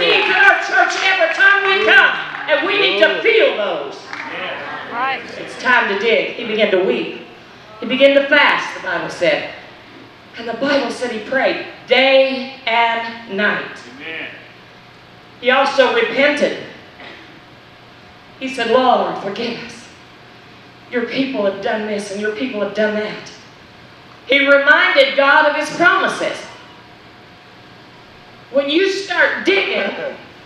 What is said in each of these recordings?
needs in our church every time we come. And we need to feel those. Right. It's time to dig. He began to weep. He began to fast, the Bible said. And the Bible said he prayed day and night. Amen. He also repented. He said, Lord, forgive us. Your people have done this and your people have done that. He reminded God of his promises. When you start digging,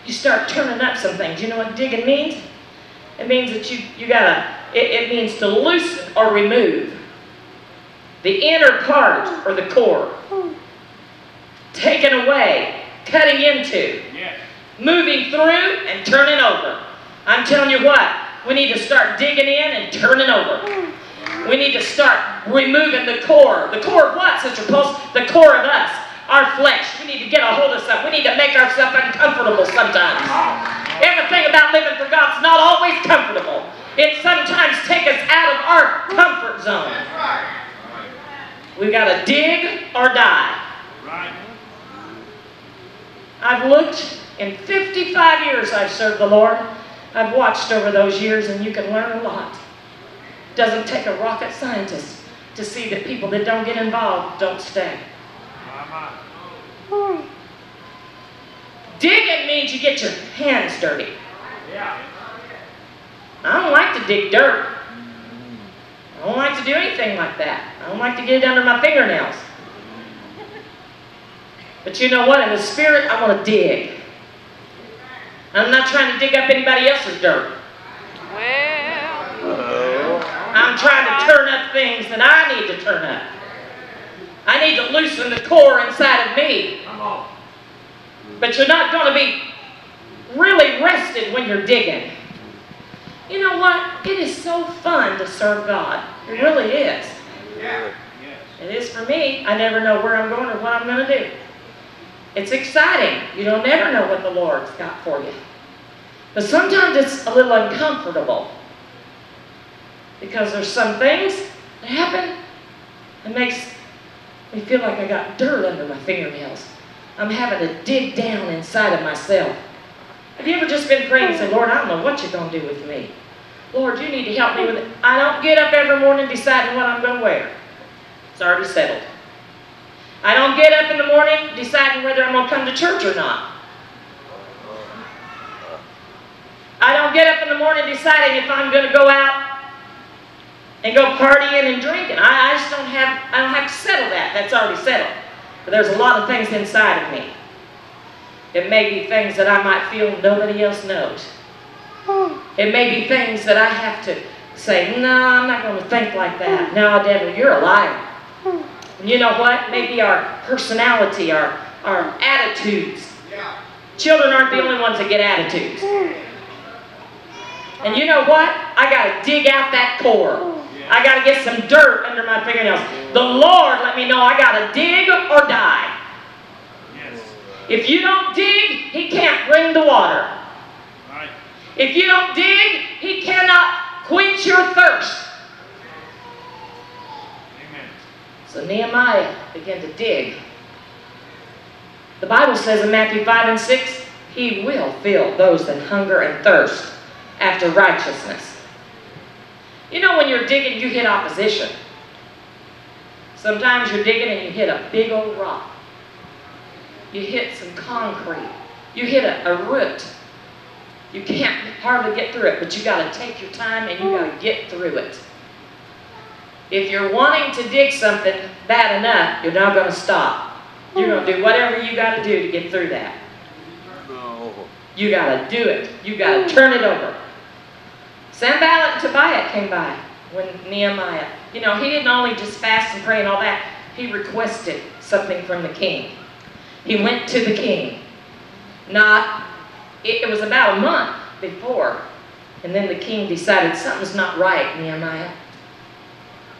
you start turning up some things. You know what digging means? It means that it means to loosen or remove the inner part or the core. Taken away, cutting into, moving through and turning over. I'm telling you what, we need to start digging in and turning over. We need to start removing the core. The core of what, Sister Pulse? The core of us, our flesh. We need to get a hold of stuff. We need to make ourselves uncomfortable sometimes. Everything about living for God's not always comfortable. It sometimes takes us out of our comfort zone. We've got to dig or die. I've looked, in 55 years I've served the Lord. I've watched over those years, and you can learn a lot. It doesn't take a rocket scientist to see that people that don't get involved don't stay. Digging means you get your hands dirty. I don't like to dig dirt. I don't like to do anything like that. I don't like to get it under my fingernails. But you know what? In the spirit, I want to dig. I'm not trying to dig up anybody else's dirt. I'm trying to turn up things that I need to turn up. I need to loosen the core inside of me. But you're not going to be really rested when you're digging. You know what? It is so fun to serve God. It really is. It is for me. I never know where I'm going or what I'm going to do. It's exciting. You don't never know what the Lord's got for you. But sometimes it's a little uncomfortable. Because there's some things that happen that makes me feel like I got dirt under my fingernails. I'm having to dig down inside of myself. Have you ever just been praying and said, Lord, I don't know what you're going to do with me. Lord, you need to help me with it. I don't get up every morning deciding what I'm going to wear. It's already settled. I don't get up in the morning deciding whether I'm going to come to church or not. I don't get up in the morning deciding if I'm going to go out and go partying and drinking. I just don't have to settle that. That's already settled. But there's a lot of things inside of me. It may be things that I might feel nobody else knows. It may be things that I have to say, no, I'm not going to think like that. No, devil, you're a liar. And you know what? Maybe our personality, our attitudes. Children aren't the only ones that get attitudes. And you know what? I got to dig out that core. I got to get some dirt under my fingernails. The Lord let me know I got to dig or die. If you don't dig, He can't bring the water. If you don't dig, He cannot quench your thirst. So Nehemiah began to dig. The Bible says in Matthew 5 and 6, He will fill those that hunger and thirst after righteousness. You know, when you're digging, you hit opposition. Sometimes you're digging and you hit a big old rock. You hit some concrete. You hit a root. You can't hardly get through it, but you got to take your time and you got to get through it. If you're wanting to dig something bad enough, you're not going to stop. You're going to do whatever you got to do to get through that. You got to do it. You got to turn it over. Sanballat and Tobiah came by when Nehemiah, you know, he didn't only just fast and pray and all that. He requested something from the king. He went to the king. It was about a month before. And then the king decided something's not right, Nehemiah.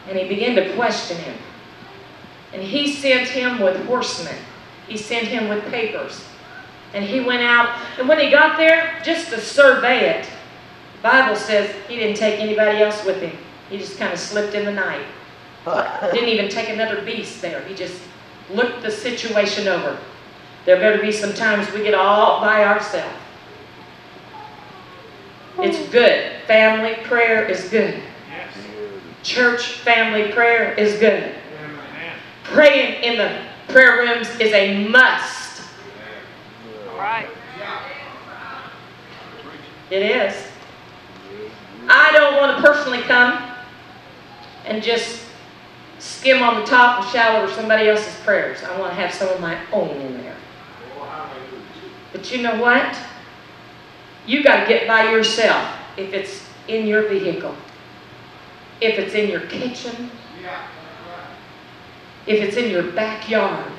And he began to question him. And he sent him with horsemen. He sent him with papers. And he went out. And when he got there, just to survey it, the Bible says he didn't take anybody else with him. He just kind of slipped in the night. Didn't even take another beast there. He just looked the situation over. There better be some times we get all by ourselves. It's good. Family prayer is good. Church family prayer is good. Praying in the prayer rooms is a must. Right. It is. I don't want to personally come and just skim on the top and shout over somebody else's prayers. I want to have some of my own in there. But you know what? You got to get by yourself if it's in your vehicle, if it's in your kitchen, if it's in your backyard.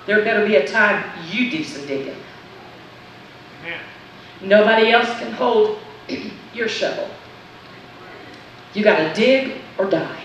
There better be a time you do some digging. Nobody else can hold your shovel. You got to dig or die.